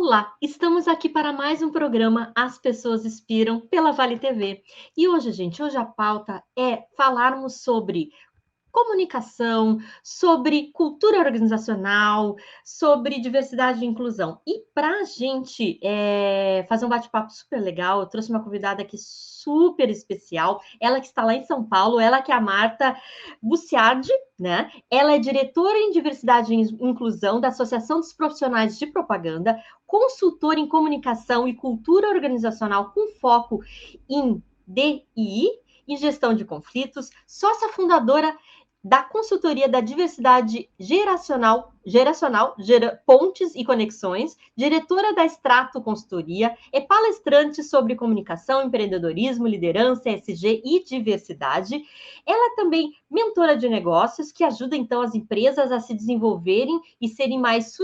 Olá, estamos aqui para mais um programa As Pessoas Inspiram pela Vale TV. E hoje, gente, a pauta é falarmos sobre comunicação, sobre cultura organizacional, sobre diversidade e inclusão. E para a gente fazer um bate-papo super legal, eu trouxe uma convidada aqui super especial, ela que está lá em São Paulo, ela que é a Marta Buciardi, né? Ela é diretora em diversidade e inclusão da Associação dos Profissionais de Propaganda, consultora em comunicação e cultura organizacional com foco em DI, em gestão de conflitos, sócia fundadora da consultoria da diversidade geracional, Pontes e Conexões, diretora da Extrato Consultoria, é palestrante sobre comunicação, empreendedorismo, liderança, ESG e diversidade. Ela é também mentora de negócios, que ajuda então as empresas a se desenvolverem e serem mais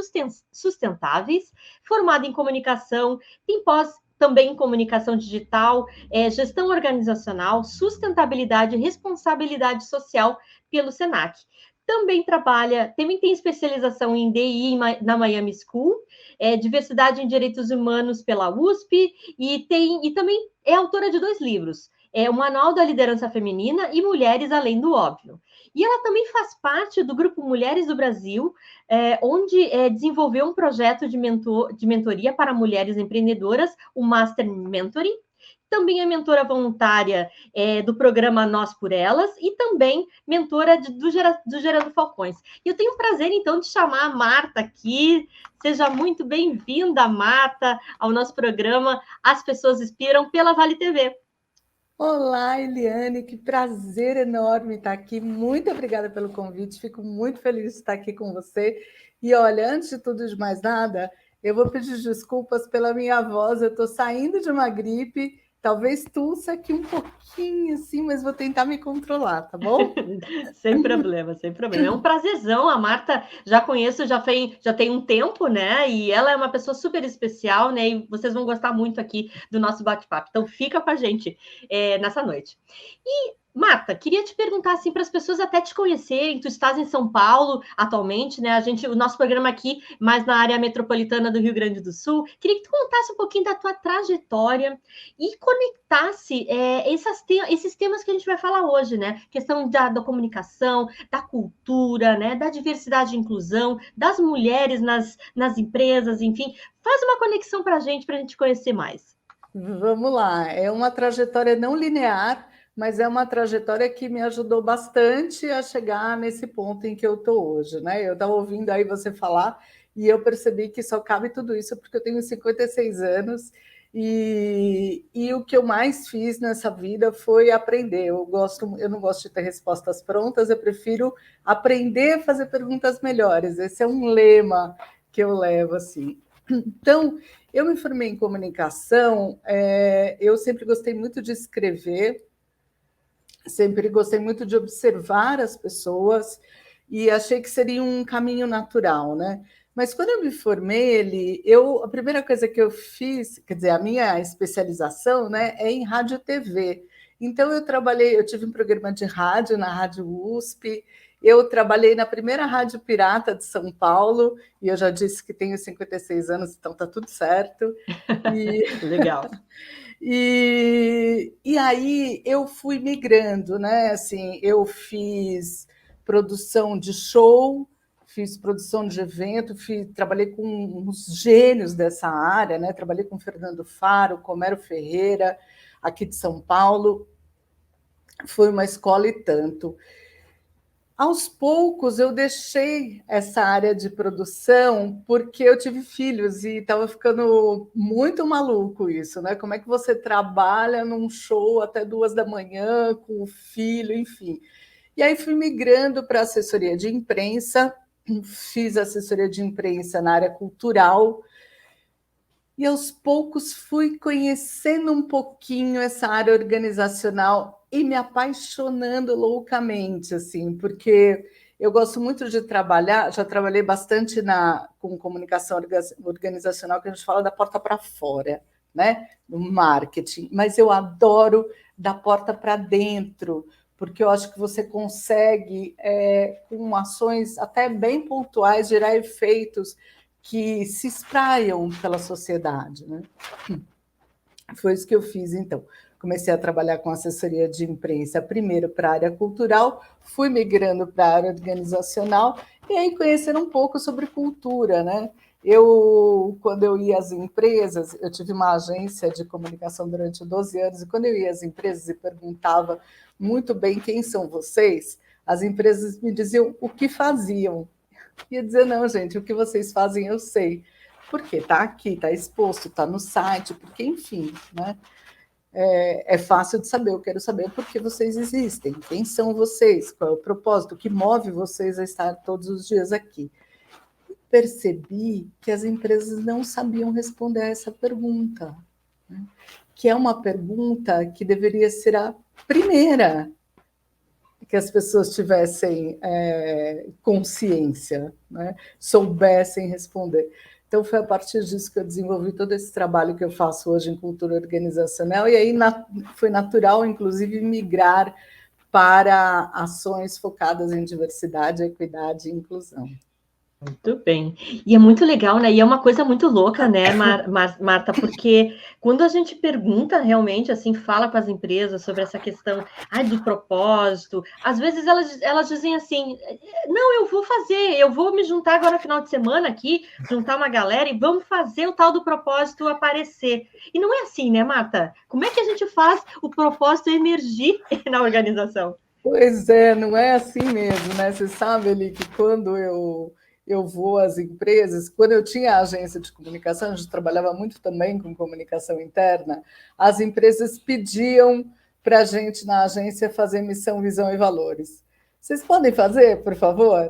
sustentáveis, formada em comunicação, tem pós também em comunicação digital, gestão organizacional, sustentabilidade e responsabilidade social pelo Senac. Também tem especialização em DI na Miami School, diversidade em direitos humanos pela USP e também é autora de 2 livros, o Manual da Liderança Feminina e Mulheres Além do Óbvio. E ela também faz parte do Grupo Mulheres do Brasil, onde desenvolveu um projeto de mentoria para mulheres empreendedoras, o Master Mentoring. Também é mentora voluntária do programa Nós por Elas e também mentora do Gerando Falcões. E eu tenho o prazer, então, de chamar a Marta aqui. Seja muito bem-vinda, Marta, ao nosso programa As Pessoas Inspiram pela Vale TV. Olá, Eliane, que prazer enorme estar aqui. Muito obrigada pelo convite, fico muito feliz de estar aqui com você. E olha, antes de tudo de mais nada, eu vou pedir desculpas pela minha voz, eu estou saindo de uma gripe, talvez tussa aqui um pouquinho assim, mas vou tentar me controlar, tá bom? Sem problema, sem problema. É um prazerzão, a Marta já conheço, já tem um tempo, né? E ela é uma pessoa super especial, né? E vocês vão gostar muito aqui do nosso bate-papo. Então fica com a gente nessa noite. E Marta, queria te perguntar assim para as pessoas até te conhecerem. Tu estás em São Paulo atualmente, né? O nosso programa aqui mais na área metropolitana do Rio Grande do Sul. Queria que tu contasse um pouquinho da tua trajetória e conectasse esses temas que a gente vai falar hoje, né? Questão da comunicação, da cultura, né? Da diversidade e inclusão, das mulheres nas empresas, enfim. Faz uma conexão para a gente conhecer mais. Vamos lá, é uma trajetória não linear, mas é uma trajetória que me ajudou bastante a chegar nesse ponto em que eu estou hoje, né? Eu estava ouvindo aí você falar e eu percebi que só cabe tudo isso porque eu tenho 56 anos e o que eu mais fiz nessa vida foi aprender. Eu não gosto de ter respostas prontas, eu prefiro aprender a fazer perguntas melhores. Esse é um lema que eu levo assim. Então, eu me formei em comunicação, eu sempre gostei muito de escrever, sempre gostei muito de observar as pessoas e achei que seria um caminho natural, né? Mas quando eu me formei, a primeira coisa que eu fiz, quer dizer, a minha especialização, né, é em rádio e TV. Então eu tive um programa de rádio na Rádio USP, eu trabalhei na primeira rádio pirata de São Paulo, e eu já disse que tenho 56 anos, então está tudo certo. E... Legal. E aí eu fui migrando, né? Assim, eu fiz produção de show, fiz produção de evento, trabalhei com uns gênios dessa área, né? Trabalhei com Fernando Faro, Comero Ferreira, aqui de São Paulo. Foi uma escola e tanto. Aos poucos eu deixei essa área de produção porque eu tive filhos e estava ficando muito maluco isso, né? Como é que você trabalha num show até 2 da manhã com o filho, enfim. E aí fui migrando para assessoria de imprensa, fiz assessoria de imprensa na área cultural e aos poucos fui conhecendo um pouquinho essa área organizacional e me apaixonando loucamente, assim, porque eu gosto muito de trabalhar, já trabalhei bastante com comunicação organizacional, que a gente fala da porta para fora, né? No marketing, mas eu adoro da porta para dentro, porque eu acho que você consegue, com ações até bem pontuais, gerar efeitos que se espraiam pela sociedade, né? Foi isso que eu fiz, então. Comecei a trabalhar com assessoria de imprensa, primeiro para a área cultural, fui migrando para a área organizacional, e aí conhecer um pouco sobre cultura, né? Quando eu ia às empresas, eu tive uma agência de comunicação durante 12 anos, e quando eu ia às empresas e perguntava muito bem quem são vocês, as empresas me diziam o que faziam. Ia dizer, não, gente, o que vocês fazem eu sei. Porque está aqui, está exposto, está no site, porque, enfim, né? É fácil de saber. Eu quero saber por que vocês existem, quem são vocês, qual é o propósito, o que move vocês a estar todos os dias aqui. Percebi que as empresas não sabiam responder a essa pergunta, né? Que é uma pergunta que deveria ser a primeira que as pessoas tivessem consciência, né? Soubessem responder. Então, foi a partir disso que eu desenvolvi todo esse trabalho que eu faço hoje em cultura organizacional, e aí foi natural, inclusive, migrar para ações focadas em diversidade, equidade e inclusão. Muito bem. E é muito legal, né? E é uma coisa muito louca, né, Marta? Porque quando a gente pergunta realmente, assim, fala para as empresas sobre essa questão do propósito, às vezes elas dizem assim, não, eu vou fazer, eu vou me juntar agora no final de semana aqui, juntar uma galera e vamos fazer o tal do propósito aparecer. E não é assim, né, Marta? Como é que a gente faz o propósito emergir na organização? Pois é, não é assim mesmo, né? Você sabe, Eli, que quando eu vou às empresas, quando eu tinha a agência de comunicação, a gente trabalhava muito também com comunicação interna, as empresas pediam para a gente, na agência, fazer missão, visão e valores. Vocês podem fazer, por favor?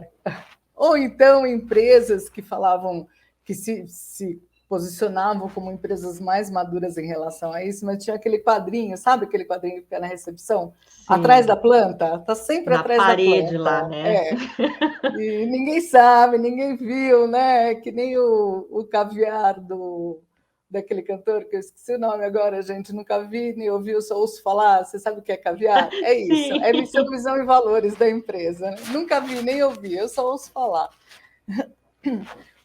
Ou então empresas que falavam que se posicionavam como empresas mais maduras em relação a isso, mas tinha aquele quadrinho, sabe aquele quadrinho que fica na recepção? Sim. Atrás da planta? Está sempre atrás da planta. Na parede lá, né? E ninguém sabe, ninguém viu, né? Que nem o caviar daquele cantor, que eu esqueci o nome agora, gente, nunca vi, nem ouvi, eu só ouço falar. Você sabe o que é caviar? É isso, Sim. É missão, visão e valores da empresa. Né? Nunca vi, nem ouvi, eu só ouço falar.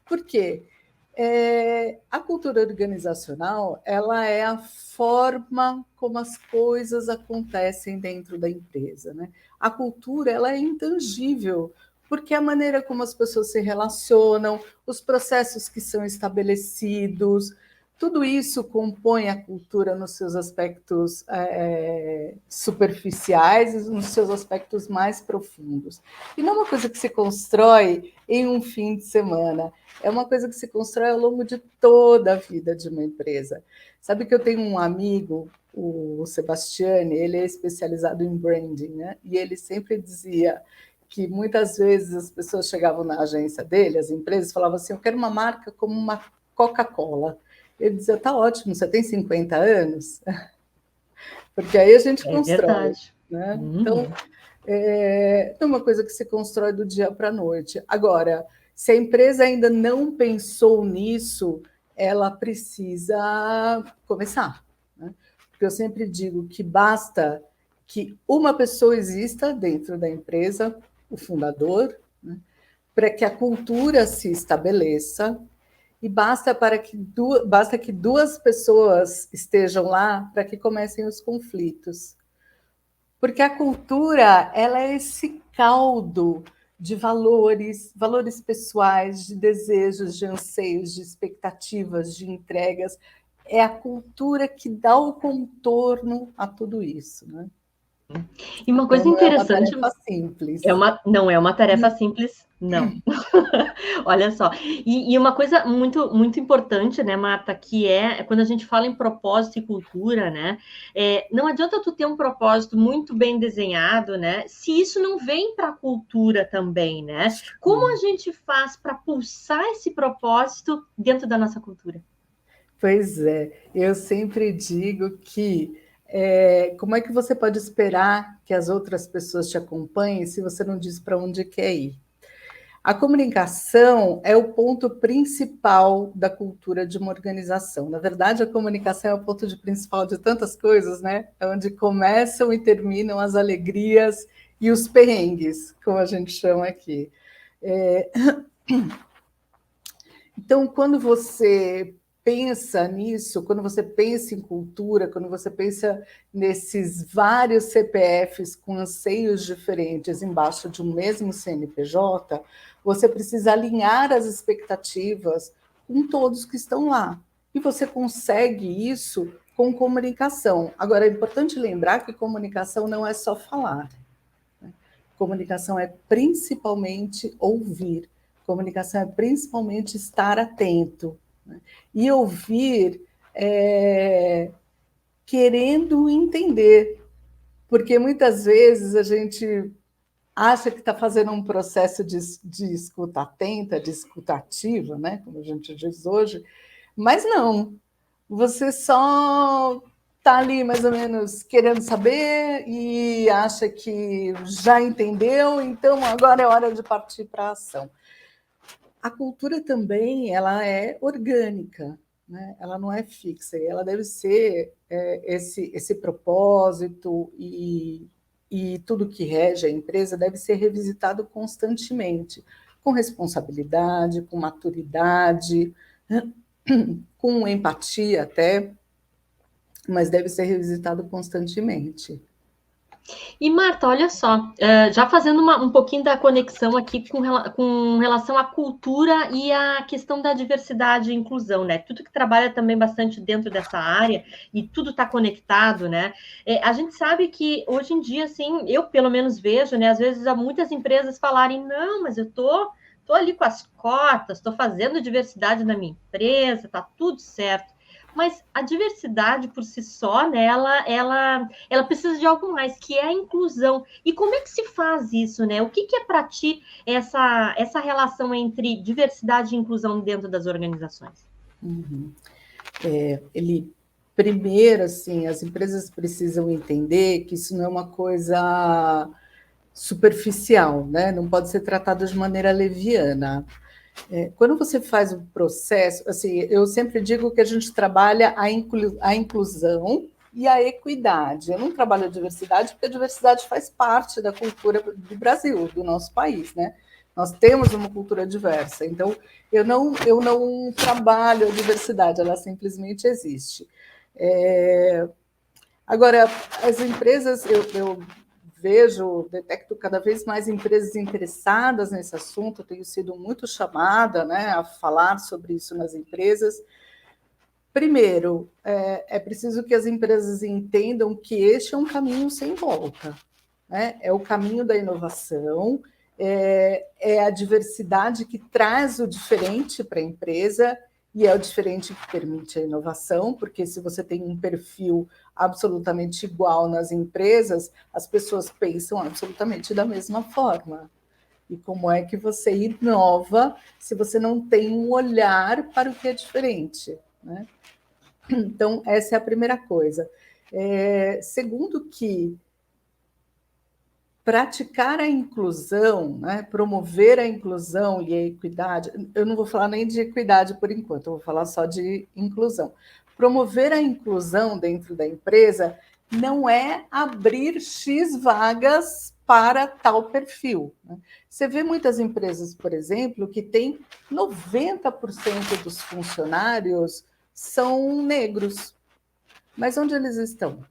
Por quê? A cultura organizacional, ela é a forma como as coisas acontecem dentro da empresa, né? A cultura, ela é intangível, porque a maneira como as pessoas se relacionam, os processos que são estabelecidos, tudo isso compõe a cultura nos seus aspectos superficiais e nos seus aspectos mais profundos. E não é uma coisa que se constrói em um fim de semana, é uma coisa que se constrói ao longo de toda a vida de uma empresa. Sabe que eu tenho um amigo, o Sebastiani, ele é especializado em branding, né? E ele sempre dizia que muitas vezes as pessoas chegavam na agência dele, as empresas, falavam assim, eu quero uma marca como uma Coca-Cola. Ele dizia, tá ótimo, você tem 50 anos? Porque aí a gente constrói. Verdade. Né? Então, é uma coisa que se constrói do dia para a noite. Agora, se a empresa ainda não pensou nisso, ela precisa começar. Né? Porque eu sempre digo que basta que uma pessoa exista dentro da empresa, o fundador, né? Para que a cultura se estabeleça, e basta que duas pessoas estejam lá para que comecem os conflitos. Porque a cultura, ela é esse caldo de valores pessoais, de desejos, de anseios, de expectativas, de entregas. É a cultura que dá o contorno a tudo isso, né? E uma coisa interessante. Não é uma tarefa simples. Não é uma tarefa simples, não. Olha só. E uma coisa muito, muito importante, né, Marta, que é quando a gente fala em propósito e cultura, né? Não adianta tu ter um propósito muito bem desenhado, né? Se isso não vem para a cultura também, né? Como a gente faz para pulsar esse propósito dentro da nossa cultura? Pois é, eu sempre digo que como é que você pode esperar que as outras pessoas te acompanhem se você não diz para onde quer ir? A comunicação é o ponto principal da cultura de uma organização. Na verdade, a comunicação é o ponto principal de tantas coisas, né? É onde começam e terminam as alegrias e os perrengues, como a gente chama aqui. Então, quando você pensa nisso, quando você pensa em cultura, quando você pensa nesses vários CPFs com anseios diferentes embaixo de um mesmo CNPJ, você precisa alinhar as expectativas com todos que estão lá. E você consegue isso com comunicação. Agora, é importante lembrar que comunicação não é só falar. Comunicação é principalmente ouvir. Comunicação é principalmente estar atento. Né? E ouvir querendo entender. Porque muitas vezes a gente acha que está fazendo um processo de escuta atenta, de escuta ativa, né? Como a gente diz hoje, mas não. Você só está ali mais ou menos querendo saber e acha que já entendeu, então agora é hora de partir para a ação. A cultura também ela é orgânica, né? Ela não é fixa, ela deve ser esse propósito e tudo que rege a empresa deve ser revisitado constantemente, com responsabilidade, com maturidade, com empatia até, mas deve ser revisitado constantemente. E, Marta, olha só, já fazendo um pouquinho da conexão aqui com relação à cultura e à questão da diversidade e inclusão, né? Tudo que trabalha também bastante dentro dessa área e tudo está conectado, né? A gente sabe que hoje em dia, assim, eu pelo menos vejo, né? Às vezes há muitas empresas falarem, não, mas eu tô ali com as cotas, estou fazendo diversidade na minha empresa, tá tudo certo. Mas a diversidade por si só, né, ela precisa de algo mais, que é a inclusão. E como é que se faz isso, né? O que é para ti essa relação entre diversidade e inclusão dentro das organizações? Uhum. Primeiro, assim, as empresas precisam entender que isso não é uma coisa superficial, né? Não pode ser tratado de maneira leviana. Quando você faz o processo, assim, eu sempre digo que a gente trabalha a inclusão e a equidade. Eu não trabalho a diversidade, porque a diversidade faz parte da cultura do Brasil, do nosso país, né? Nós temos uma cultura diversa, então eu não trabalho a diversidade, ela simplesmente existe. Agora, as empresas, eu detecto cada vez mais empresas interessadas nesse assunto, eu tenho sido muito chamada, né, a falar sobre isso nas empresas. Primeiro, é preciso que as empresas entendam que este é um caminho sem volta, né? É o caminho da inovação, é a diversidade que traz o diferente para a empresa, e é o diferente que permite a inovação, porque se você tem um perfil absolutamente igual nas empresas, as pessoas pensam absolutamente da mesma forma. E como é que você inova se você não tem um olhar para o que é diferente, né? Então, essa é a primeira coisa. Segundo que praticar a inclusão, né, promover a inclusão e a equidade, eu não vou falar nem de equidade por enquanto, eu vou falar só de inclusão. Promover a inclusão dentro da empresa não é abrir X vagas para tal perfil. Né? Você vê muitas empresas, por exemplo, que tem 90% dos funcionários são negros. Mas onde eles estão?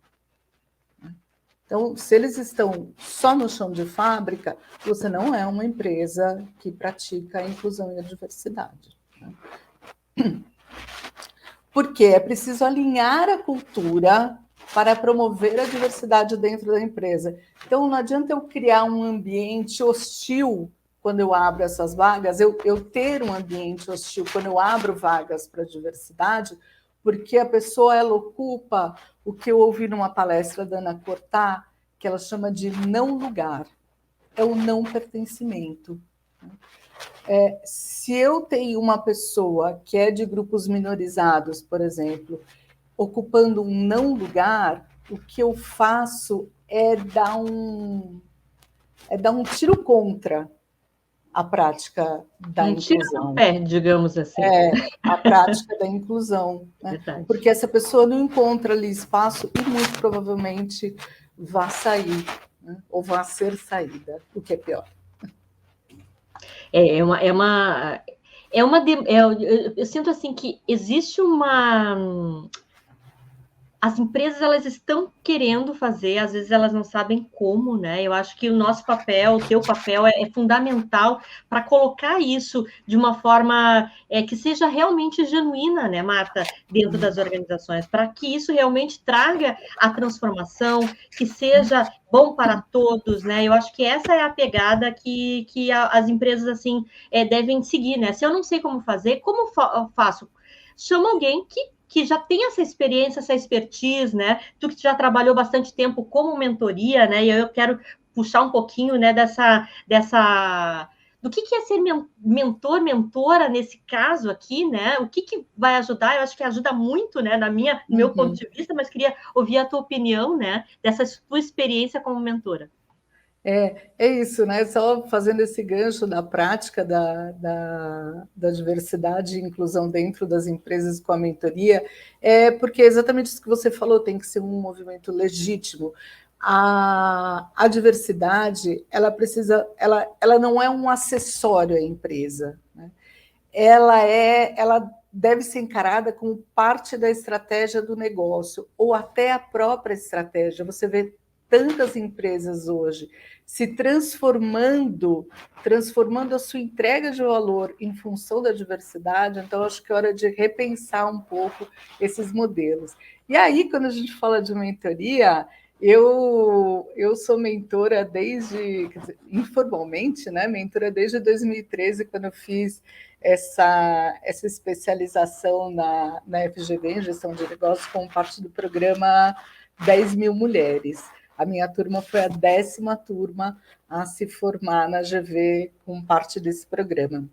Então, se eles estão só no chão de fábrica, você não é uma empresa que pratica a inclusão e a diversidade. Né? Porque é preciso alinhar a cultura para promover a diversidade dentro da empresa. Então, não adianta eu criar um ambiente hostil quando eu abro essas vagas, eu ter um ambiente hostil quando eu abro vagas para a diversidade, porque a pessoa ela ocupa o que eu ouvi numa palestra da Ana Cortá, que ela chama de não lugar, é o não pertencimento. Se eu tenho uma pessoa que é de grupos minorizados, por exemplo, ocupando um não lugar, o que eu faço é dar um tiro contra a prática da inclusão. Tiro no pé, digamos assim. A prática da inclusão. Né? Porque essa pessoa não encontra ali espaço e muito provavelmente vai sair, né? Ou vai ser saída, o que é pior. eu sinto assim que existe uma... As empresas, elas estão querendo fazer, às vezes elas não sabem como, né? Eu acho que o nosso papel, o teu papel é fundamental para colocar isso de uma forma que seja realmente genuína, né, Marta, dentro das organizações, para que isso realmente traga a transformação, que seja bom para todos, né? Eu acho que essa é a pegada que as empresas, assim, devem seguir, né? Se eu não sei como fazer, como faço? Chama alguém que já tem essa experiência, essa expertise, né? Tu que já trabalhou bastante tempo como mentoria, né? E eu quero puxar um pouquinho, né, dessa do que é ser mentor, mentora nesse caso aqui, né? O que vai ajudar? Eu acho que ajuda muito, né, no meu ponto de vista, mas queria ouvir a tua opinião, né, dessa tua experiência como mentora. É isso, né? Só fazendo esse gancho da prática da diversidade e inclusão dentro das empresas com a mentoria, porque é exatamente isso que você falou, tem que ser um movimento legítimo. A diversidade, ela não é um acessório à empresa, né? Ela deve ser encarada como parte da estratégia do negócio, ou até a própria estratégia. Você vê tantas empresas hoje se transformando a sua entrega de valor em função da diversidade, então acho que é hora de repensar um pouco esses modelos. E aí, quando a gente fala de mentoria, eu sou mentora desde, quer dizer, informalmente, né? Mentora desde 2013, quando eu fiz essa especialização na FGV, em gestão de negócios, como parte do programa 10 mil mulheres. A minha turma foi a 10ª turma a se formar na GV com parte desse programa.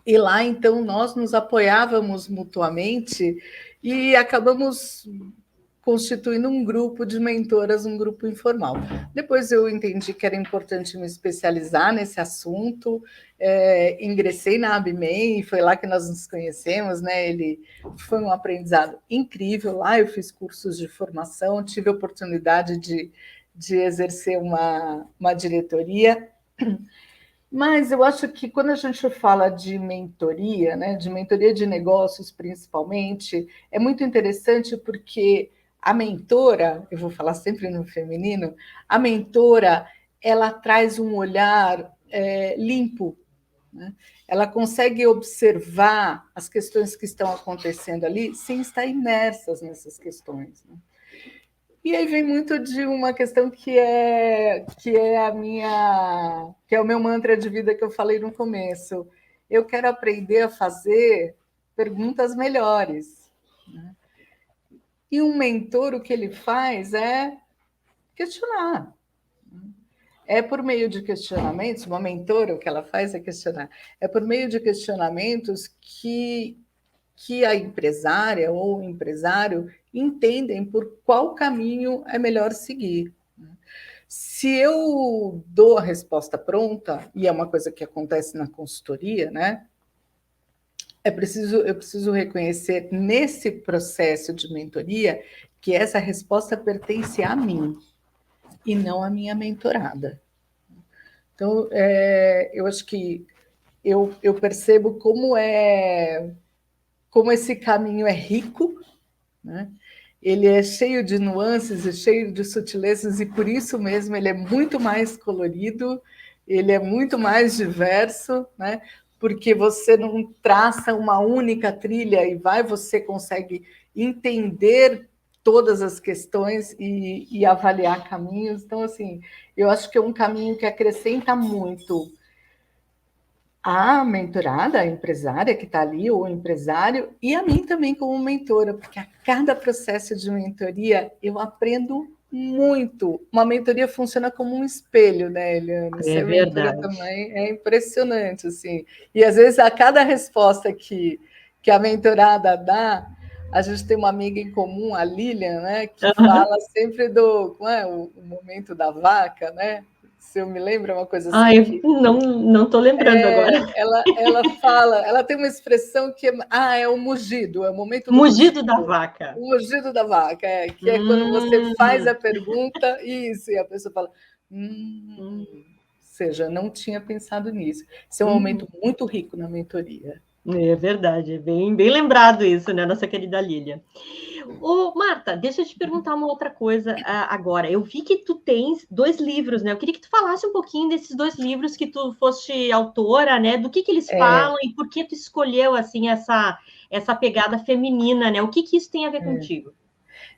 E lá, então, nós nos apoiávamos mutuamente e acabamos constituindo um grupo de mentoras, um grupo informal. Depois eu entendi que era importante me especializar nesse assunto, ingressei na ABMEI, foi lá que nós nos conhecemos, né? Ele foi um aprendizado incrível, lá eu fiz cursos de formação, tive a oportunidade de exercer uma diretoria, mas eu acho que quando a gente fala de mentoria, né, de mentoria de negócios principalmente, é muito interessante porque a mentora, eu vou falar sempre no feminino, a mentora, ela traz um olhar limpo, né? Ela consegue observar as questões que estão acontecendo ali sem estar imersas nessas questões, né? E aí vem muito de uma questão que é o meu mantra de vida que eu falei no começo. Eu quero aprender a fazer perguntas melhores, né? E um mentor, o que ele faz é questionar. É por meio de questionamentos, uma mentora, o que ela faz é questionar. É por meio de questionamentos que a empresária ou o empresário entendem por qual caminho é melhor seguir. Se eu dou a resposta pronta, e é uma coisa que acontece na consultoria, né? Eu preciso reconhecer nesse processo de mentoria que essa resposta pertence a mim e não à minha mentorada. Então, eu acho que eu percebo como esse caminho é rico, né? Ele é cheio de nuances e cheio de sutilezas, e por isso mesmo ele é muito mais colorido, ele é muito mais diverso, né? Porque você não traça uma única trilha e você consegue entender todas as questões e avaliar caminhos. Então, assim, eu acho que é um caminho que acrescenta muito a mentorada, a empresária que está ali, ou o empresário, e a mim também como mentora, porque a cada processo de mentoria eu aprendo muito. Uma mentoria funciona como um espelho, né, Eliane? É mentora verdade. também é impressionante, assim. E às vezes a cada resposta que a mentorada dá, a gente tem uma amiga em comum, a Lilian, né, que fala sempre como é o momento da vaca, né? Se eu me lembro, é uma coisa assim Eu não estou lembrando agora. ela fala, ela tem uma expressão que é o mugido, é o momento do Mugido mugido. da vaca. O mugido da vaca, que é quando você faz a pergunta, isso, e a pessoa fala, seja, não tinha pensado nisso. Esse é um momento muito rico na mentoria. É verdade, é bem lembrado isso, né, nossa querida Lília. Ô, Marta, deixa eu te perguntar uma outra coisa agora. Eu vi que tu tens 2 livros, né? Eu queria que tu falasse um pouquinho desses 2 livros que tu foste autora, né? Do que eles falam e por que tu escolheu, assim, essa pegada feminina, né? O que isso tem a ver contigo?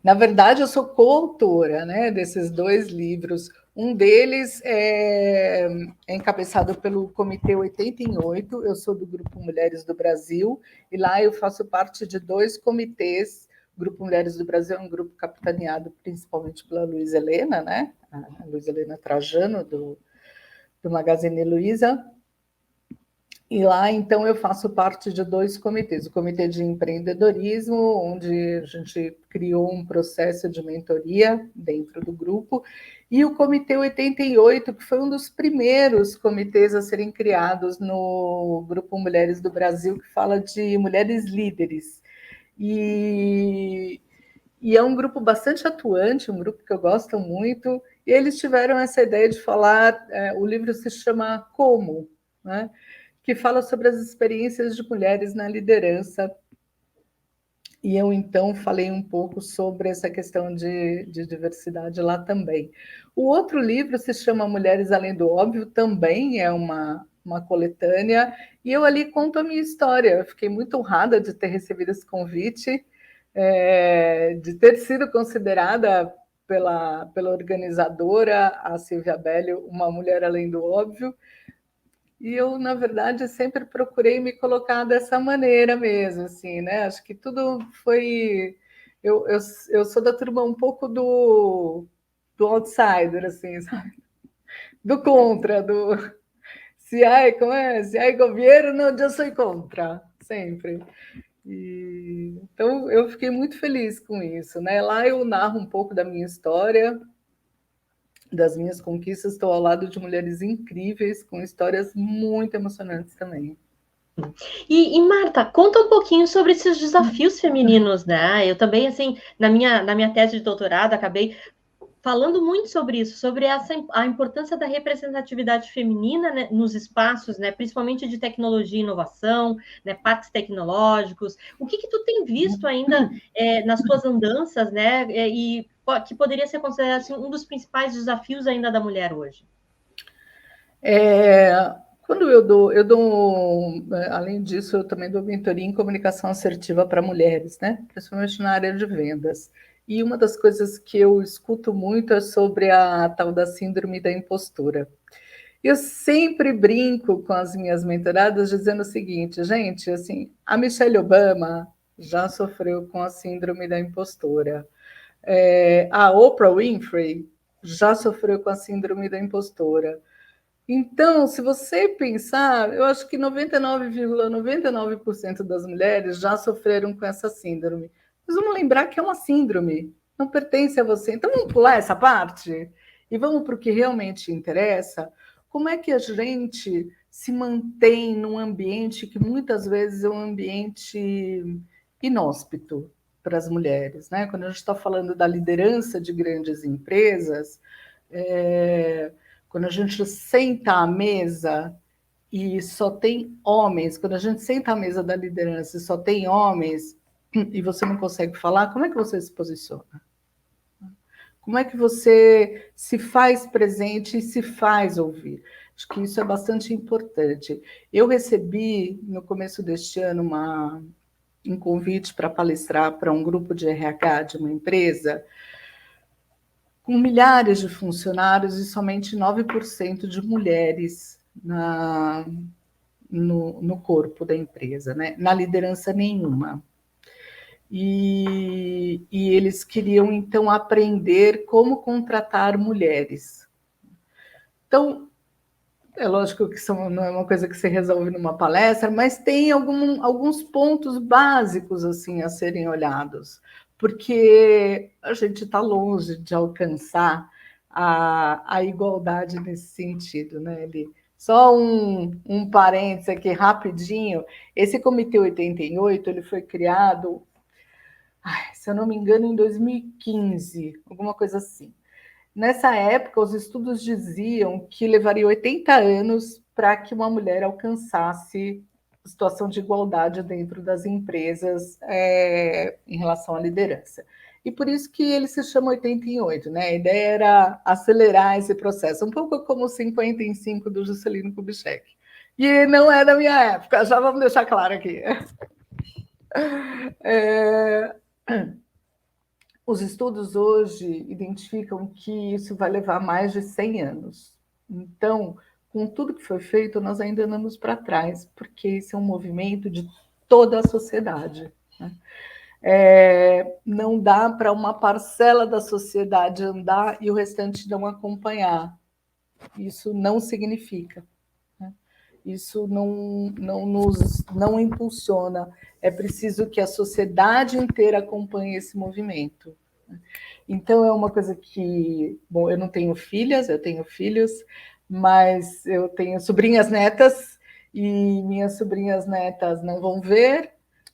Na verdade, eu sou coautora, né, desses 2 livros. Um deles é encabeçado pelo Comitê 88, eu sou do Grupo Mulheres do Brasil, e lá eu faço parte de 2 comitês. O Grupo Mulheres do Brasil é um grupo capitaneado principalmente pela Luísa Helena, né? A Luísa Helena Trajano, do Magazine Luiza. E lá, então, eu faço parte de 2 comitês. O Comitê de Empreendedorismo, onde a gente criou um processo de mentoria dentro do grupo, e o Comitê 88, que foi um dos primeiros comitês a serem criados no Grupo Mulheres do Brasil, que fala de mulheres líderes. E é um grupo bastante atuante, um grupo que eu gosto muito, e eles tiveram essa ideia de falar, o livro se chama Como, né? Que fala sobre as experiências de mulheres na liderança. E eu, então, falei um pouco sobre essa questão de diversidade lá também. O outro livro se chama Mulheres Além do Óbvio, também é uma coletânea, e eu ali conto a minha história. Eu fiquei muito honrada de ter recebido esse convite, de ter sido considerada pela organizadora, a Silvia Bellio, uma mulher além do óbvio. E eu, na verdade, sempre procurei me colocar dessa maneira mesmo, assim, né? Acho que tudo foi. Eu sou da turma um pouco do outsider, assim, sabe? Do contra, do. Se há, como é? Se há governo, eu sou contra, sempre. Então, eu fiquei muito feliz com isso, né? Lá eu narro um pouco da minha história, das minhas conquistas, estou ao lado de mulheres incríveis, com histórias muito emocionantes também. E, Marta, conta um pouquinho sobre esses desafios femininos, né? Eu também, assim, na minha tese de doutorado, acabei falando muito sobre isso, sobre a importância da representatividade feminina, né, nos espaços, né, principalmente de tecnologia e inovação, né, parques tecnológicos. O que tu tem visto ainda nas tuas andanças, né, e que poderia ser considerado assim, um dos principais desafios ainda da mulher hoje? Quando além disso, eu também dou mentoria em comunicação assertiva para mulheres, né? Principalmente na área de vendas. E uma das coisas que eu escuto muito é sobre a tal da síndrome da impostura. Eu sempre brinco com as minhas mentoradas dizendo o seguinte, gente, assim, a Michelle Obama já sofreu com a síndrome da impostora. A Oprah Winfrey já sofreu com a síndrome da impostora. Então, se você pensar, eu acho que 99,99% das mulheres já sofreram com essa síndrome. Mas vamos lembrar que é uma síndrome, não pertence a você. Então, vamos pular essa parte e vamos para o que realmente interessa. Como é que a gente se mantém num ambiente que muitas vezes é um ambiente inóspito para as mulheres, né? Quando a gente está falando da liderança de grandes empresas, quando a gente senta à mesa e só tem homens, quando a gente senta à mesa da liderança e só tem homens, e você não consegue falar, como é que você se posiciona? Como é que você se faz presente e se faz ouvir? Acho que isso é bastante importante. Eu recebi, no começo deste ano, um convite para palestrar para um grupo de RH de uma empresa, com milhares de funcionários e somente 9% de mulheres no corpo da empresa, né? Na liderança nenhuma. E eles queriam, então, aprender como contratar mulheres. Então, é lógico que não é uma coisa que se resolve numa palestra, mas tem alguns pontos básicos assim a serem olhados, porque a gente está longe de alcançar a igualdade nesse sentido, né, Eli? Só um parênteses aqui rapidinho. Esse Comitê 88 ele foi criado, se eu não me engano, em 2015, alguma coisa assim. Nessa época, os estudos diziam que levaria 80 anos para que uma mulher alcançasse situação de igualdade dentro das empresas em relação à liderança. E por isso que ele se chama 88, né? A ideia era acelerar esse processo, um pouco como o 55 do Juscelino Kubitschek. E não é da minha época, já vamos deixar claro aqui. Os estudos hoje identificam que isso vai levar mais de 100 anos. Então, com tudo que foi feito, nós ainda andamos para trás, porque esse é um movimento de toda a sociedade. Né? Não dá para uma parcela da sociedade andar e o restante não acompanhar. Isso não significa. Né? Isso não impulsiona. É preciso que a sociedade inteira acompanhe esse movimento. Então, é uma coisa que... Bom, eu não tenho filhas, eu tenho filhos, mas eu tenho sobrinhas netas, e minhas sobrinhas netas não vão ver,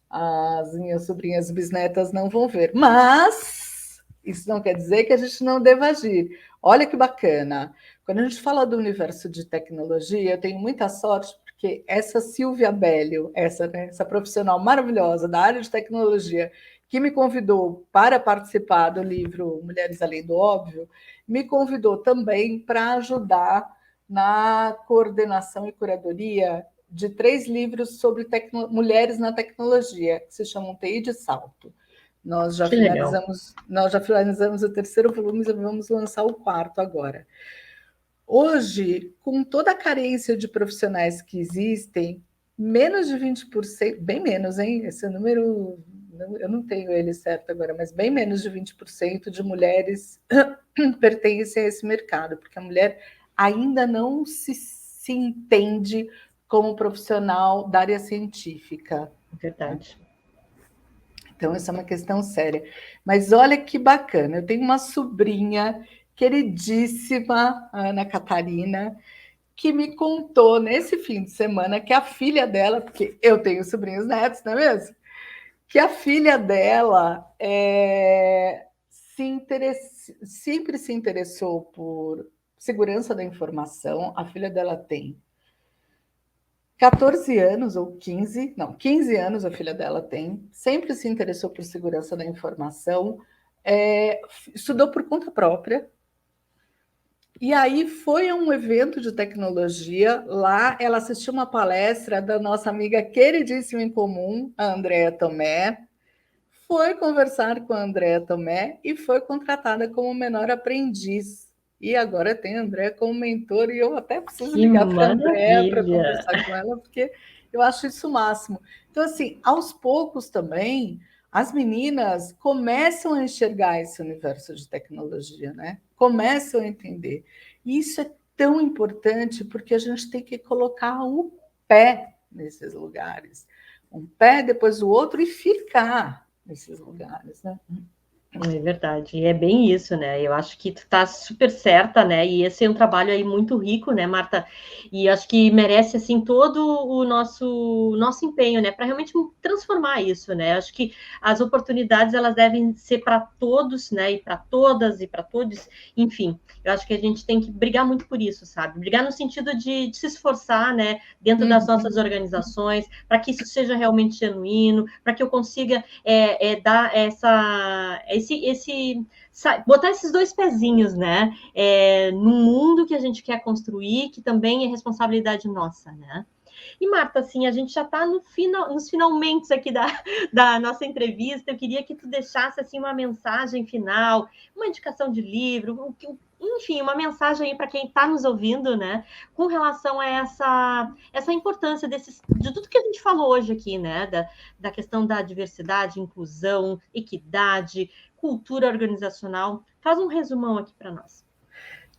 as minhas sobrinhas bisnetas não vão ver. Mas isso não quer dizer que a gente não deva agir. Olha que bacana. Quando a gente fala do universo de tecnologia, eu tenho muita sorte, porque essa Silvia Bellio, essa profissional maravilhosa da área de tecnologia, que me convidou para participar do livro Mulheres Além do Óbvio, me convidou também para ajudar na coordenação e curadoria de 3 livros sobre mulheres na tecnologia, que se chamam TI de Salto. Nós já finalizamos o 3º volume e vamos lançar o 4º agora. Hoje, com toda a carência de profissionais que existem, menos de 20%, bem menos, hein? Esse número, eu não tenho ele certo agora, mas bem menos de 20% de mulheres pertencem a esse mercado, porque a mulher ainda não se entende como profissional da área científica. Verdade. Então, essa é uma questão séria. Mas olha que bacana, eu tenho uma sobrinha queridíssima, Ana Catarina, que me contou nesse fim de semana que a filha dela, porque eu tenho sobrinhos netos, não é mesmo? Que a filha dela sempre se interessou por segurança da informação. A filha dela tem 14 anos ou 15, não, 15 anos a filha dela tem, sempre se interessou por segurança da informação, estudou por conta própria, e aí foi a um evento de tecnologia, lá ela assistiu uma palestra da nossa amiga queridíssima em comum, a Andréa Tomé, foi conversar com a Andréa Tomé e foi contratada como menor aprendiz. E agora tem a Andréa como mentor, e eu até preciso ligar para a Andréa para conversar com ela, porque eu acho isso o máximo. Então, assim, aos poucos também, as meninas começam a enxergar esse universo de tecnologia, né? Começam a entender. E isso é tão importante, porque a gente tem que colocar o pé nesses lugares. Um pé, depois o outro, e ficar nesses lugares, né? É verdade, e é bem isso, né? Eu acho que tu tá super certa, né? E esse é um trabalho aí muito rico, né, Marta? E acho que merece assim todo o nosso empenho, né, para realmente transformar isso, né? Acho que as oportunidades elas devem ser para todos, né? E para todas e para todos, enfim. Eu acho que a gente tem que brigar muito por isso, sabe? Brigar no sentido de se esforçar, né, dentro das nossas organizações, para que isso seja realmente genuíno, para que eu consiga dar botar esses 2 pezinhos, né? No mundo que a gente quer construir, que também é responsabilidade nossa, né? E, Marta, assim, a gente já está nos finalmente aqui da nossa entrevista. Eu queria que tu deixasse assim, uma mensagem final, uma indicação de livro, enfim, uma mensagem aí para quem está nos ouvindo, né? Com relação a essa importância de tudo que a gente falou hoje aqui, né? Da questão da diversidade, inclusão, equidade, cultura organizacional. Faz um resumão aqui para nós.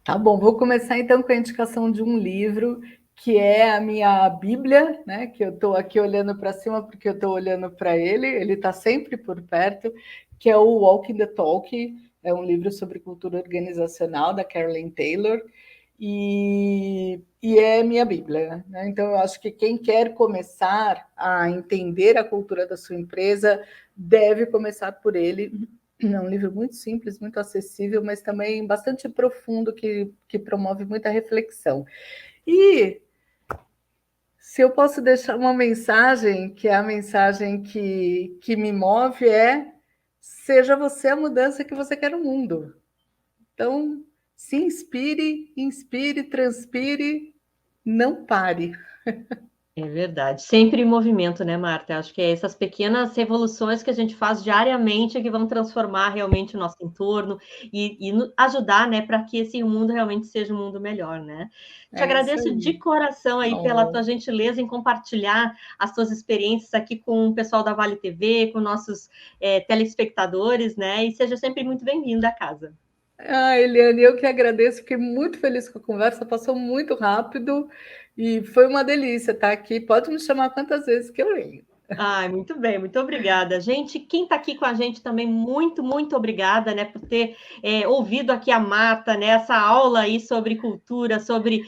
Tá bom, vou começar então com a indicação de um livro que é a minha Bíblia, né? Que eu estou aqui olhando para cima porque eu estou olhando para ele está sempre por perto, que é o Walking the Talk, é um livro sobre cultura organizacional da Carolyn Taylor, e é minha Bíblia, né? Então eu acho que quem quer começar a entender a cultura da sua empresa deve começar por ele, É um livro muito simples, muito acessível, mas também bastante profundo, que promove muita reflexão. E se eu posso deixar uma mensagem, que é a mensagem que me move, é: seja você a mudança que você quer no mundo. Então, se inspire, inspire, transpire, não pare. É verdade, sempre em movimento, né, Marta? Acho que é essas pequenas revoluções que a gente faz diariamente que vão transformar realmente o nosso entorno e ajudar, né, para que esse mundo realmente seja um mundo melhor, né? Te É isso agradeço de aí. coração aí pela Oh, tua gentileza em compartilhar as tuas experiências aqui com o pessoal da Vale TV, com nossos telespectadores, né? E seja sempre muito bem-vinda à casa. Eliane, eu que agradeço, fiquei muito feliz com a conversa, passou muito rápido e foi uma delícia estar aqui. Pode me chamar quantas vezes que eu venho. Ai, muito bem, muito obrigada. Gente, quem está aqui com a gente também, muito, muito obrigada, né, por ter ouvido aqui a Marta, né, essa aula aí sobre cultura, sobre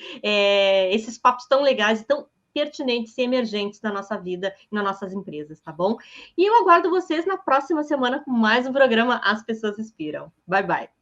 esses papos tão legais, tão pertinentes e emergentes na nossa vida e nas nossas empresas, tá bom? E eu aguardo vocês na próxima semana com mais um programa As Pessoas Inspiram. Bye, bye.